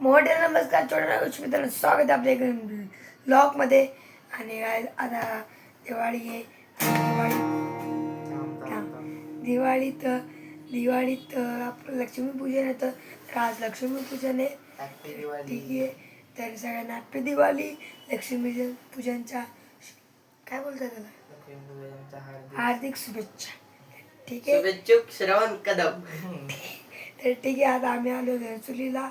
मोठे नमस्कार छोट्या मित्रांनो, स्वागत आहे आपल्या ब्लॉगमध्ये. आणि आता दिवाळी आहे. दिवाळीत दिवाळीत आपलं लक्ष्मीपूजन येतं. तर आज लक्ष्मीपूजन आहे. ठीक आहे, तर सगळ्यांना हॅपी दिवाळी. लक्ष्मी पूजनच्या काय बोलतात त्याला, हार्दिक शुभेच्छा. ठीक आहे, शुभेच्छुक श्रवण कदम. तर ठीक आहे, आता आम्ही आलो घनसुलीला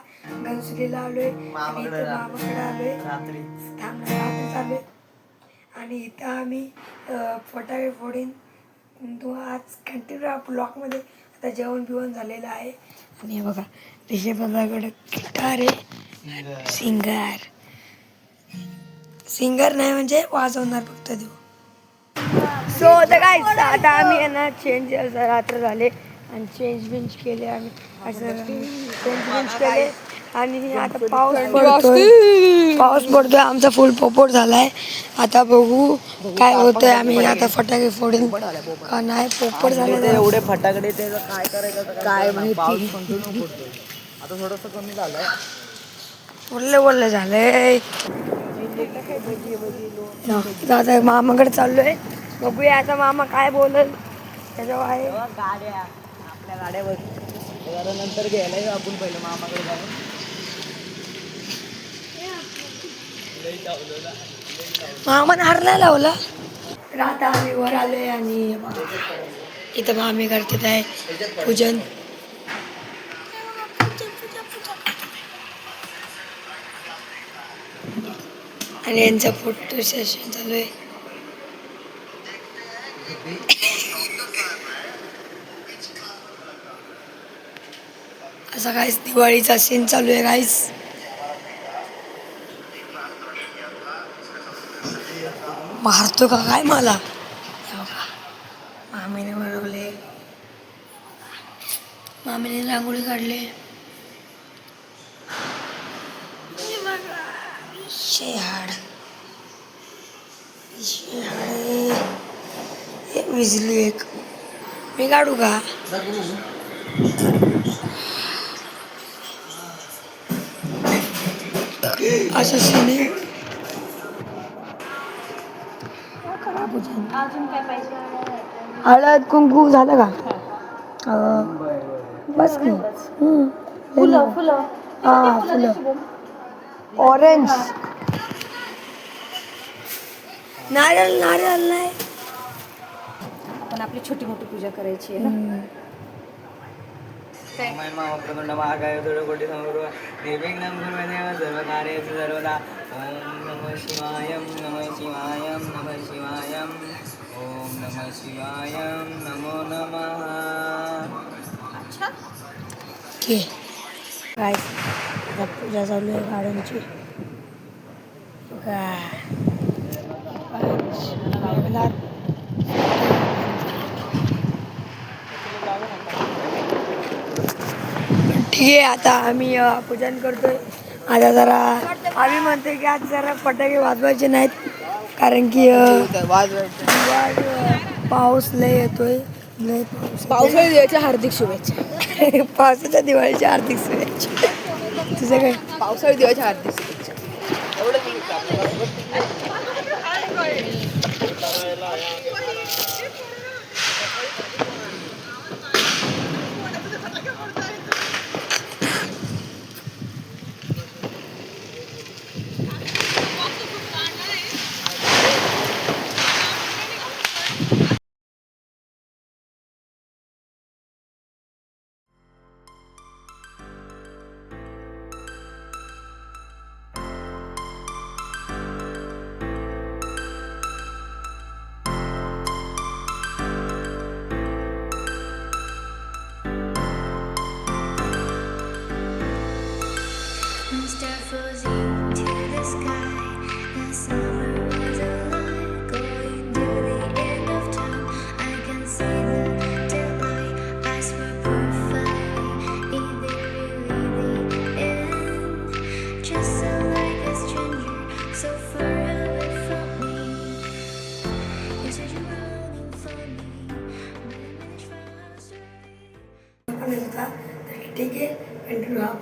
आलोय. मामाकडे आलोय रात्री आलोय. आणि इथं आम्ही फटाके फोडीन. तो आज कंटिन्यू ब्लॉकमध्ये आता जेवण बिवण झालेलं आहे. आणि हे बघा ऋषभदाकडे गिटार आहे. सिंगर नाही म्हणजे वाजवणार फक्त देऊ. सो आता काय, आता आम्ही यांना चेंज रात्र झाले आणि चेंज केले आम्ही. असं चेंज केले आणि आता पाऊस पडतोय. आमचा फुल पोपट झालाय. आता बघू काय होतंय. आम्ही आता फटाके फोडून का नाही पोपट झाले एवढे फटाकडे ते काय करायचं काय माहिती. आता थोडस कमी झालंय. बोलले झालंय. आता मामाकडे चाललोय. बघूया आता मामा काय बोलल त्याच्यावर आहे. गाड्या आपल्या गाड्यावर नंतर घ्यायला आपण पहिलं मामाकडे जाऊन. मामाने हरला लावला. तर आता आम्ही वर आलोय आणि इथं मामी करते आहे पूजन. आणि यांचं फोटो सेशन चालू आहे. असा काहीच दिवाळीचा सीन चालू आहे गाईस. मारतो का काय मला. मामीने बनवले, मामीने रांगोळी काढले. शेहाड एक विजली एक मी काढू का. असं सिने हळद कुंकू झालं का. बस की. फुलं हा फुलं ऑरेंज नारळ नाही. आपण आपली छोटी मोठी पूजा करायची आहे ना. महाप्रकंड महाकाय कोटी समोर निर्विघ्नं कुर्वदेव सर्वकार्येषु सर्वदा. ओम नमः शिवाय नमः शिवाय नमः शिवाय ओम नमः शिवाय नमो नमः. अच्छा, काय आता पूजा चालू आहे गार्डनची. ठीक आहे, आता आम्ही पूजन करतोय. आता जरा आम्ही म्हणतोय की आज जरा फटाके वाजवायचे नाहीत, कारण की पाऊस लय येतोय. पावसाळी दिवाळीच्या हार्दिक शुभेच्छा. पावसाच्या दिवाळीच्या हार्दिक शुभेच्छा. तुझं काय. पावसाळी दिवाळीच्या हार्दिक शुभेच्छा.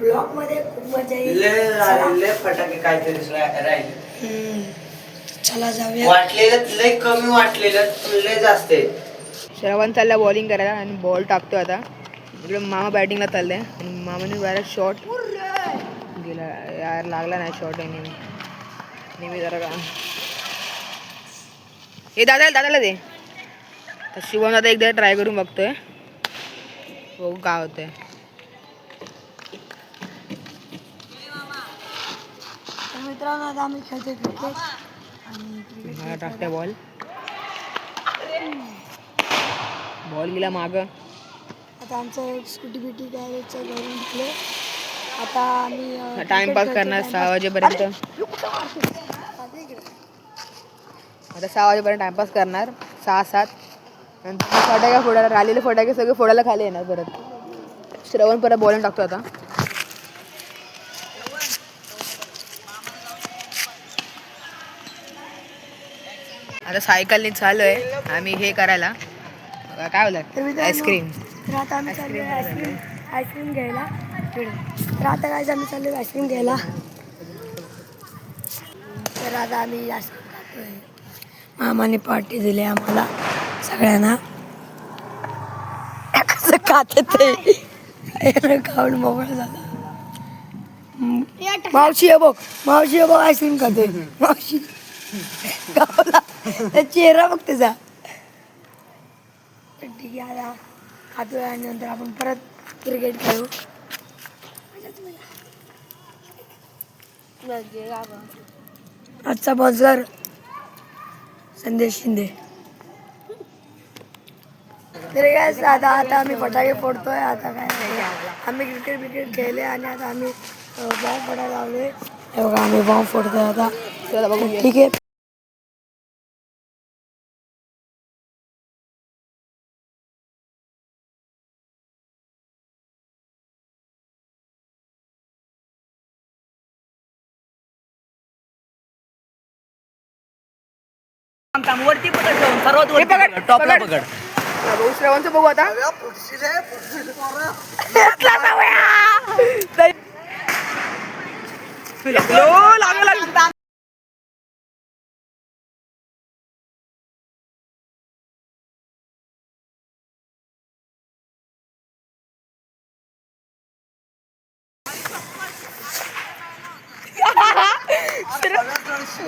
ब्लॉग मध्ये खूप मजा येईल. चला. लय फटाके काहीतरी राहिले. चला जाऊया. वाटलेलं लय कमी वाटलेलं लय जास्त आहे. श्रवण चालला बॉलिंग करायला आणि बॉल टाकतो आता. इकडे मामा बॅटिंगला चाललंय आणि मामाने डायरेक्ट शॉट गेला यार, लागला नाही शॉट. नेहमी जरा का हे दादाला दे. तर शिवम दादा एकदा ट्राय करून बघतोय, बघू काय होतंय. तर मित्रांनो आता आम्ही खेळतोय क्रिकेट आणि मला टाकते बॉल गेला माग. आता आमचं स्कूटी बिटी गॅरेजचं घरून निघलो. आता आम्ही टाइमपास करणार 6 वाजेपर्यंत. आता 6 वाजेपर्यंत टाइमपास करणार, 6-7 नंतर फटाके फोडायला, राहिलेले फटाके सगळे फोडायला खाली येणार परत. श्रवण परत बॉलिंग टाकतो आता. आता सायकलने चालू आहे आम्ही हे करायला, काय बोलतात, आईस्क्रीम. तर आता आम्ही चाललो आईस्क्रीम घ्यायला. तर आता काय आम्ही चाललो आईस्क्रीम घ्यायला. तर आता आम्ही आईस्क्रीम खातोय. मामाने पार्टी दिली आम्हाला सगळ्यांना. कसं खाते ते खाऊन मोकळं झालं. मावशी आहे बघ, आईस्क्रीम खाते मावशी. गावला चेहरा बघ त्याचा. ठीक आहे आता खातोय आणि नंतर आपण परत क्रिकेट खेळू. आजचा बॉलर संदेश शिंदे. तर काय आता आम्ही फटाके फोडतोय. आता काय आम्ही क्रिकेट खेळले आणि आता आम्ही बॉम्ब फोडायला लावलोय. हे बघा आम्ही बॉम्ब फोडतोय आता. ठीक आहे. वरती पकड, सर्वात वरती टॉपला पकड. श्रवणचं बघू आता.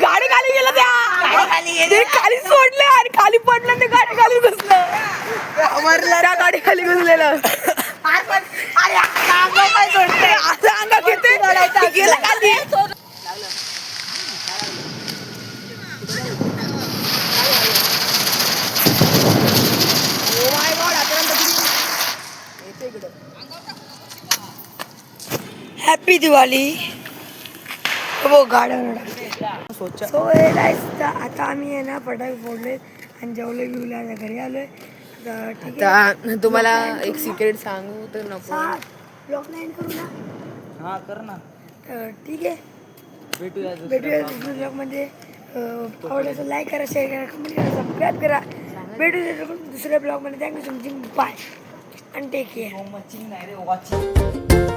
गाडी खाली गेलं, त्या खाली सोडलं आणि खाली पडलं, ते गाडी खाली घुसलं. त्या गाडी खाली घुसलेलं. गेलं खाली. हॅपी दिवाळी. हो गाड्या सो आता आम्ही आहे ना फटाके फोडले आणि जेवले घेऊन आता घरी आलोय. ठीक आहे. आता तुम्हाला एक सिक्रेट सांगू तर नको. ब्लॉग नाही करू ना. हा कर ना. तर ठीक आहे, भेटूया दुसऱ्या ब्लॉगमध्ये. आवडलं लाईक करा, शेअर करा, कमेंट करा, सबस्क्राईब करा. भेटूया दुसऱ्या ब्लॉगमध्ये. Thank you so much. बाय आणि टेक केअर. वॉचिंग नाही रे, वॉचिंग.